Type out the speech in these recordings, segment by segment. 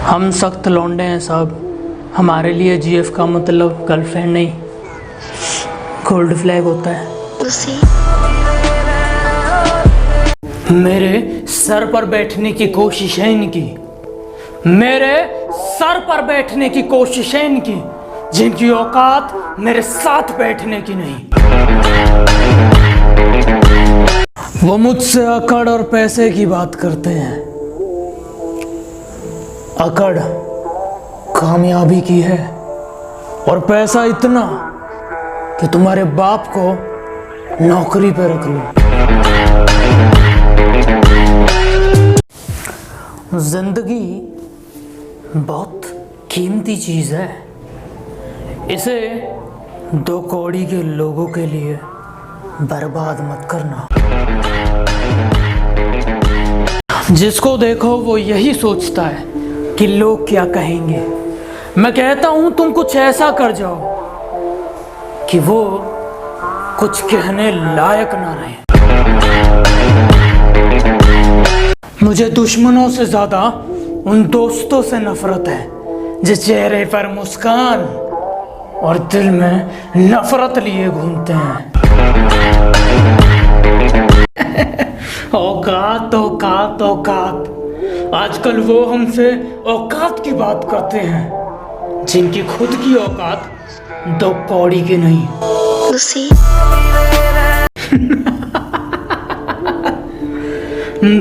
हम सख्त लौंडे हैं साहब। हमारे लिए जीएफ का मतलब गर्लफ्रेंड नहीं, गोल्ड फ्लैग होता है। मेरे सर पर बैठने की कोशिश है इनकी, मेरे सर पर बैठने की कोशिश है इनकी, जिनकी औकात मेरे साथ बैठने की नहीं। वो मुझसे अकड़ और पैसे की बात करते हैं। अकड़ कामयाबी की है और पैसा इतना कि तुम्हारे बाप को नौकरी पे रख लो। जिंदगी बहुत कीमती चीज है, इसे दो कौड़ी के लोगों के लिए बर्बाद मत करना। जिसको देखो वो यही सोचता है कि लोग क्या कहेंगे। मैं कहता हूं तुम कुछ ऐसा कर जाओ कि वो कुछ कहने लायक ना रहे। मुझे दुश्मनों से ज्यादा उन दोस्तों से नफरत है जिस चेहरे पर मुस्कान और दिल में नफरत लिए घूमते हैं। औकात औकात औकात, आजकल वो हमसे औकात की बात करते हैं जिनकी खुद की औकात दो कौड़ी की नहीं।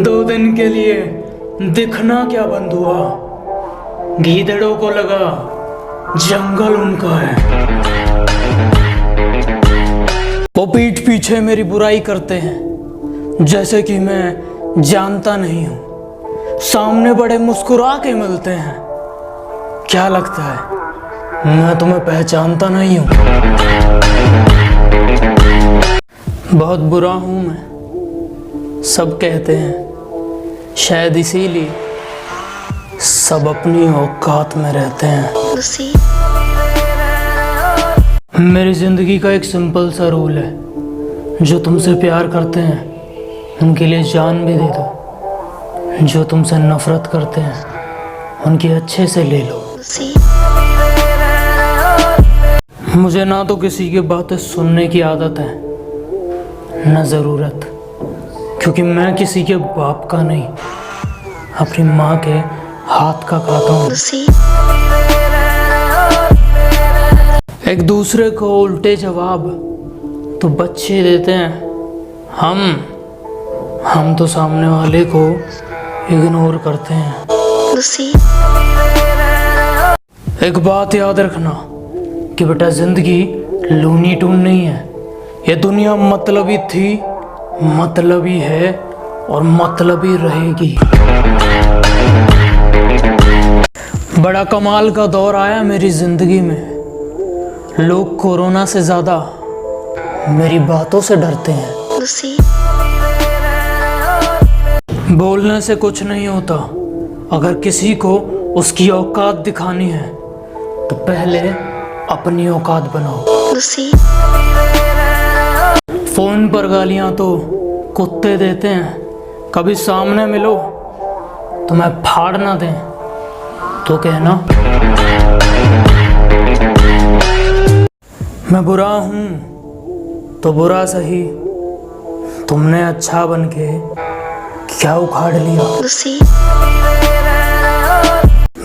दो दिन के लिए दिखना क्या बंद हुआ, गीदड़ों को लगा जंगल उनका है। वो पीठ पीछे मेरी बुराई करते हैं जैसे कि मैं जानता नहीं हूं, सामने बड़े मुस्कुरा के मिलते हैं। क्या लगता है मैं तुम्हें पहचानता नहीं हूं? बहुत बुरा हूं मैं, सब कहते हैं, शायद इसीलिए सब अपनी औकात में रहते हैं। मेरी जिंदगी का एक सिंपल सा रूल है, जो तुमसे प्यार करते हैं उनके लिए जान भी दे दो, जो तुमसे नफरत करते हैं उनकी अच्छे से ले लो। मुझे ना तो किसी की बातें सुनने की आदत है न ज़रूरत, क्योंकि मैं किसी के बाप का नहीं, अपनी माँ के हाथ का खाता हूँ। एक दूसरे को उल्टे जवाब तो बच्चे देते हैं, हम तो सामने वाले को इग्नोर करते हैं। एक बात याद रखना कि बेटा, जिंदगी लूनी टून नहीं है। ये दुनिया मतलबी थी, मतलबी है और मतलबी रहेगी। बड़ा कमाल का दौर आया मेरी जिंदगी में। लोग कोरोना से ज्यादा मेरी बातों से डरते हैं। बोलने से कुछ नहीं होता, अगर किसी को उसकी औकात दिखानी है तो पहले अपनी औकात बनाओ। फोन पर गालियां तो कुत्ते देते हैं, कभी सामने मिलो तो मैं फाड़ ना दें तो कहना। मैं बुरा हूं तो बुरा सही, तुमने अच्छा बनके क्या उखाड़ लिया।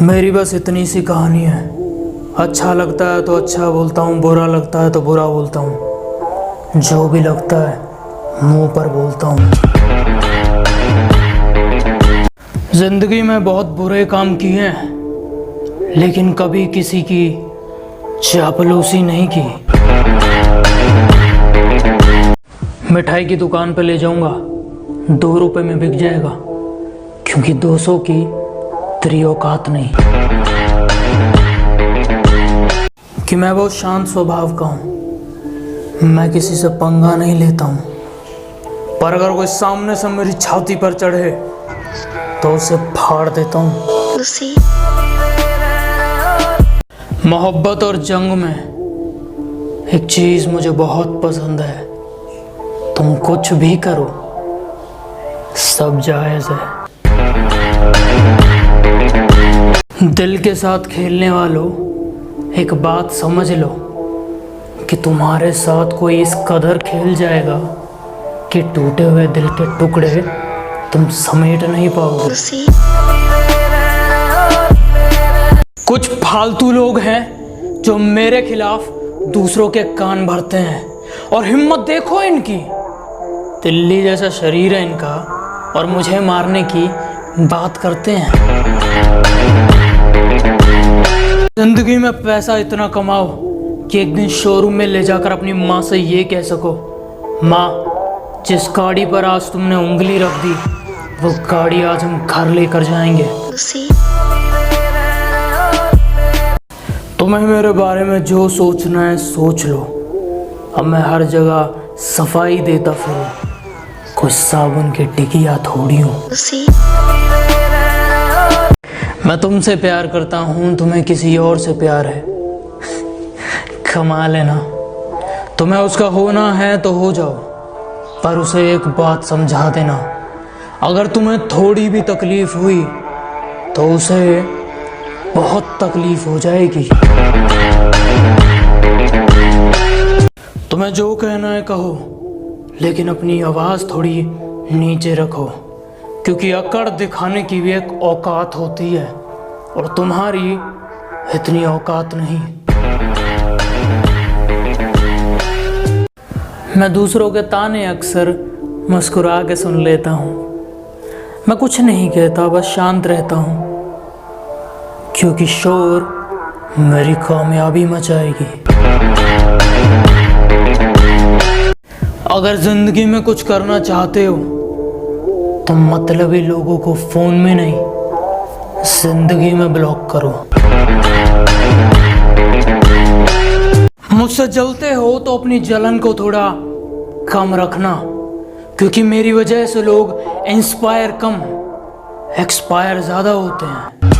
मेरी बस इतनी सी कहानी है, अच्छा लगता है तो अच्छा बोलता हूँ, बुरा लगता है तो बुरा बोलता हूँ, जो भी लगता है मुंह पर बोलता हूँ। जिंदगी में बहुत बुरे काम किए हैं, लेकिन कभी किसी की चापलूसी नहीं की। मिठाई की दुकान पे ले जाऊंगा, 2 रुपए में बिक जाएगा, क्योंकि 200 की तेरी औकात नहीं। कि मैं बहुत शांत स्वभाव का हूँ, मैं किसी से पंगा नहीं लेता हूँ, पर अगर कोई सामने से मेरी छाती पर चढ़े तो उसे फाड़ देता हूँ। मोहब्बत और जंग में एक चीज मुझे बहुत पसंद है, तुम कुछ भी करो सब जायज है। दिल के साथ खेलने वालों, एक बात समझ लो कि तुम्हारे साथ कोई इस कदर खेल जाएगा कि टूटे हुए दिल के टुकड़े तुम समेट नहीं पाओगे। कुछ फालतू लोग हैं जो मेरे खिलाफ दूसरों के कान भरते हैं, और हिम्मत देखो इनकी, तिल्ली जैसा शरीर है इनका, और मुझे मारने की बात करते हैं। जिंदगी में पैसा इतना कमाओ कि एक दिन शोरूम में ले जाकर अपनी माँ से ये कह सको, माँ जिस गाड़ी पर आज तुमने उंगली रख दी वो गाड़ी आज हम घर लेकर जाएंगे। तुम्हें मेरे बारे में जो सोचना है सोच लो। अब मैं हर जगह सफाई देता फिरूं, कुछ साबुन की टिकिया थोड़ी हूँ। मैं तुमसे प्यार करता हूँ, तुम्हें किसी और से प्यार है। कमाल है ना। तुम्हें उसका होना है तो हो जाओ, पर उसे एक बात समझा देना, अगर तुम्हें थोड़ी भी तकलीफ हुई तो उसे बहुत तकलीफ हो जाएगी। तुम्हें जो कहना है कहो, लेकिन अपनी आवाज़ थोड़ी नीचे रखो, क्योंकि अकड़ दिखाने की भी एक औकात होती है, और तुम्हारी इतनी औकात नहीं। मैं दूसरों के ताने अक्सर मुस्कुरा के सुन लेता हूँ। मैं कुछ नहीं कहता, बस शांत रहता हूँ, क्योंकि शोर मेरी कामयाबी मचाएगी। अगर जिंदगी में कुछ करना चाहते हो तो मतलबी लोगों को फोन में नहीं, जिंदगी में ब्लॉक करो। मुझसे जलते हो तो अपनी जलन को थोड़ा कम रखना, क्योंकि मेरी वजह से लोग इंस्पायर कम, एक्सपायर ज्यादा होते हैं।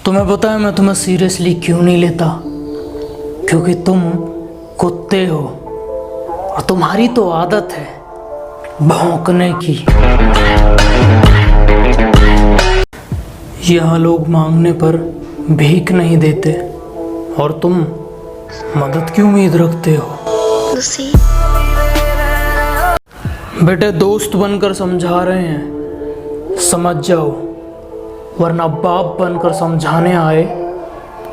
तुम्हें पता है मैं तुम्हें सीरियसली क्यों नहीं लेता? क्योंकि तुम कुत्ते हो, और तुम्हारी तो आदत है भौंकने की। यहाँ लोग मांगने पर भीख नहीं देते, और तुम मदद की उम्मीद रखते हो। बेटे दोस्त बनकर समझा रहे हैं, समझ जाओ, वरना बाप बनकर समझाने आए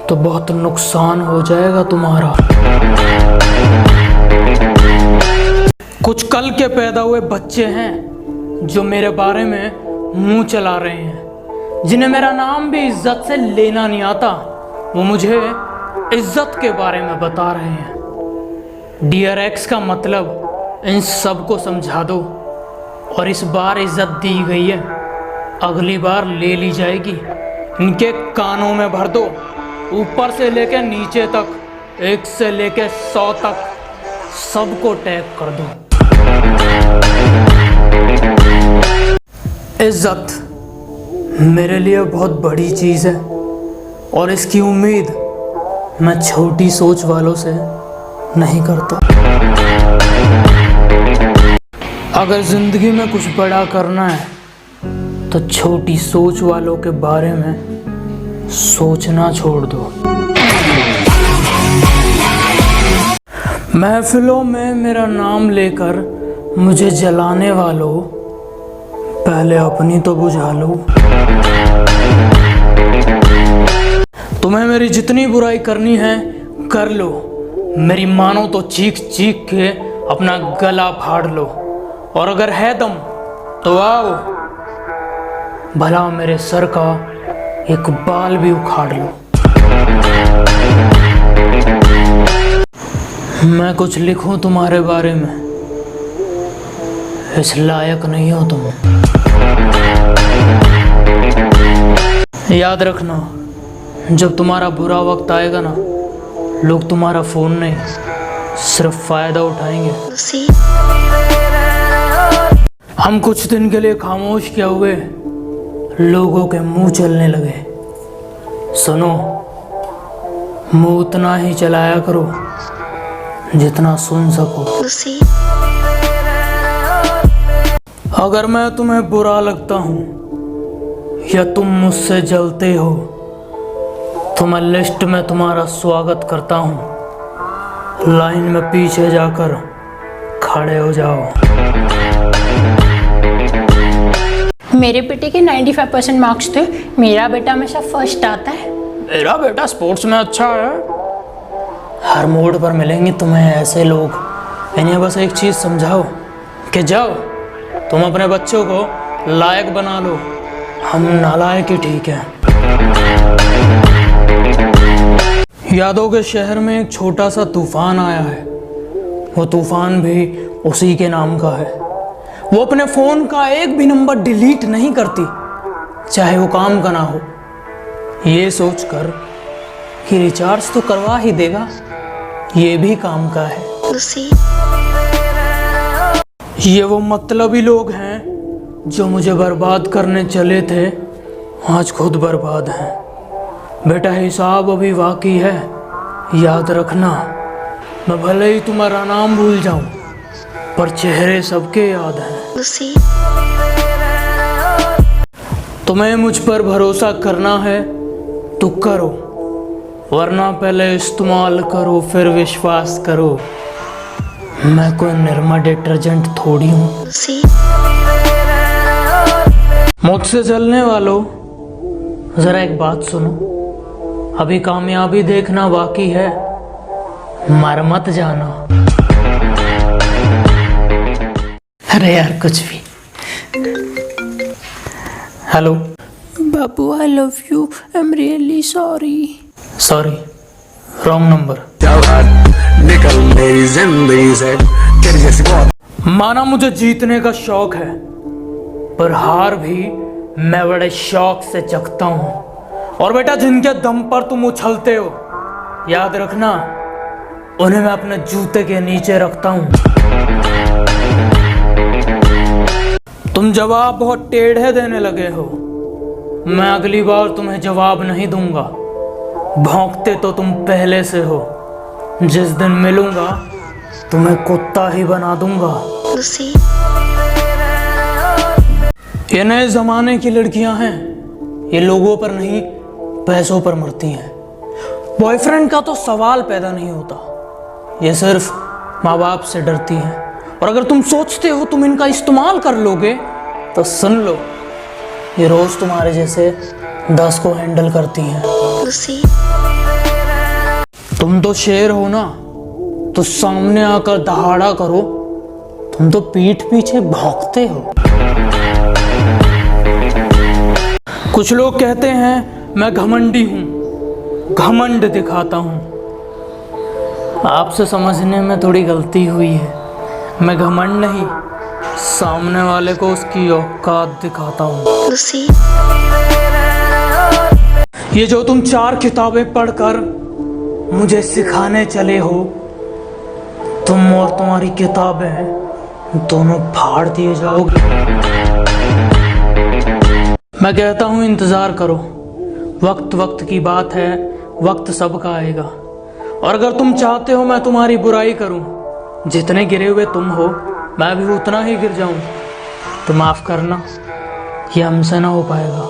तो बहुत नुकसान हो जाएगा तुम्हारा। कुछ कल के पैदा हुए बच्चे हैं जो मेरे बारे में मुंह चला रहे हैं, जिन्हें मेरा नाम भी इज्जत से लेना नहीं आता। वो मुझे इज्जत के बारे में बता रहे हैं। डियर एक्स का मतलब इन सब को समझा दो, और इस बार इज्जत दी गई है, अगली बार ले ली जाएगी। इनके कानों में भर दो, ऊपर से लेकर नीचे तक, 1 से लेकर 100 तक, सबको टैग कर दो। इज्जत मेरे लिए बहुत बड़ी चीज़ है, और इसकी उम्मीद मैं छोटी सोच वालों से नहीं करता। अगर जिंदगी में कुछ बड़ा करना है तो छोटी सोच वालों के बारे में सोचना छोड़ दो। महफिलों में मेरा नाम लेकर मुझे जलाने वालों, पहले अपनी तो बुझा लो। तुम्हें मेरी जितनी बुराई करनी है कर लो, मेरी मानो तो चीख चीख के अपना गला फाड़ लो, और अगर है दम तो आओ, भला मेरे सर का एक बाल भी उखाड़ लो। मैं कुछ लिखूं तुम्हारे बारे में, इस लायक नहीं हो तुम। याद रखना, जब तुम्हारा बुरा वक्त आएगा ना, लोग तुम्हारा फोन नहीं सिर्फ फायदा उठाएंगे। हम कुछ दिन के लिए खामोश क्या हुए, लोगों के मुंह चलने लगे। सुनो, मुंह उतना ही चलाया करो जितना सुन सको। अगर मैं तुम्हें बुरा लगता हूँ या तुम मुझसे जलते हो तो मैं लिस्ट में तुम्हारा स्वागत करता हूँ। लाइन में पीछे जाकर खड़े हो जाओ। मेरे बेटे के 95% मार्क्स थे। मेरा बेटा हमेशा फर्स्ट आता है। मेरा बेटा स्पोर्ट्स में अच्छा है। हर मोड़ पर मिलेंगे तुम्हें ऐसे लोग। इन्हें बस एक चीज़ समझाओ कि जाओ तुम अपने बच्चों को लायक बना लो। हम नालायक ही ठीक है। यादों के शहर में एक छोटा सा तूफान आया है। वो तूफान भी उसी के नाम का है। वो अपने फ़ोन का एक भी नंबर डिलीट नहीं करती, चाहे वो काम का ना हो, ये सोचकर कि रिचार्ज तो करवा ही देगा, ये भी काम का है। ये वो मतलबी लोग हैं जो मुझे बर्बाद करने चले थे, आज खुद बर्बाद हैं। बेटा हिसाब अभी बाकी है, याद रखना। मैं भले ही तुम्हारा नाम भूल जाऊं, पर चेहरे सबके याद हैं। तुम्हें मुझ पर भरोसा करना है तो करो, वरना पहले इस्तेमाल करो फिर विश्वास करो। मैं कोई निरमा डिटर्जेंट थोड़ी हूँ। मुझसे चलने वालों, जरा एक बात सुनो। अभी कामयाबी देखना बाकी है, मर मत जाना। अरे यार कुछ भी। Hello Babu, I love you, I am really sorry. Sorry, wrong number. माना मुझे जीतने का शौक है, पर हार भी मैं बड़े शौक से चखता हूँ। और बेटा जिनके दम पर तुम उछलते हो, याद रखना उन्हें मैं अपने जूते के नीचे रखता हूँ। तुम जवाब बहुत टेढ़े देने लगे हो। मैं अगली बार तुम्हें जवाब नहीं दूंगा। भौंकते तो तुम पहले से हो। जिस दिन मिलूंगा तुम्हें कुत्ता ही बना दूंगा। ये नए जमाने की लड़कियां हैं, ये लोगों पर नहीं पैसों पर मरती हैं। बॉयफ्रेंड का तो सवाल पैदा नहीं होता, ये सिर्फ माँ बाप से डरती हैं। और अगर तुम सोचते हो तुम इनका इस्तेमाल कर लोगे तो सुन लो, ये रोज तुम्हारे जैसे 10 को हैंडल करती हैं। तुम तो शेर हो ना, तो सामने आकर दहाड़ा करो। तुम तो पीठ पीछे भौंकते हो। कुछ लोग कहते हैं मैं घमंडी हूं, घमंड दिखाता हूं। आपसे समझने में थोड़ी गलती हुई है। मैं घमंड नहीं, सामने वाले को उसकी औकात दिखाता हूं। ये जो तुम 4 किताबें पढ़कर मुझे सिखाने चले हो, तुम और तुम्हारी किताबें दोनों फाड़ दिए जाओगे। मैं कहता हूं इंतजार करो, वक्त वक्त की बात है, वक्त सबका आएगा। और अगर तुम चाहते हो मैं तुम्हारी बुराई करूं, जितने गिरे हुए तुम हो मैं भी उतना ही गिर जाऊं, तो माफ करना, ये हमसे ना हो पाएगा।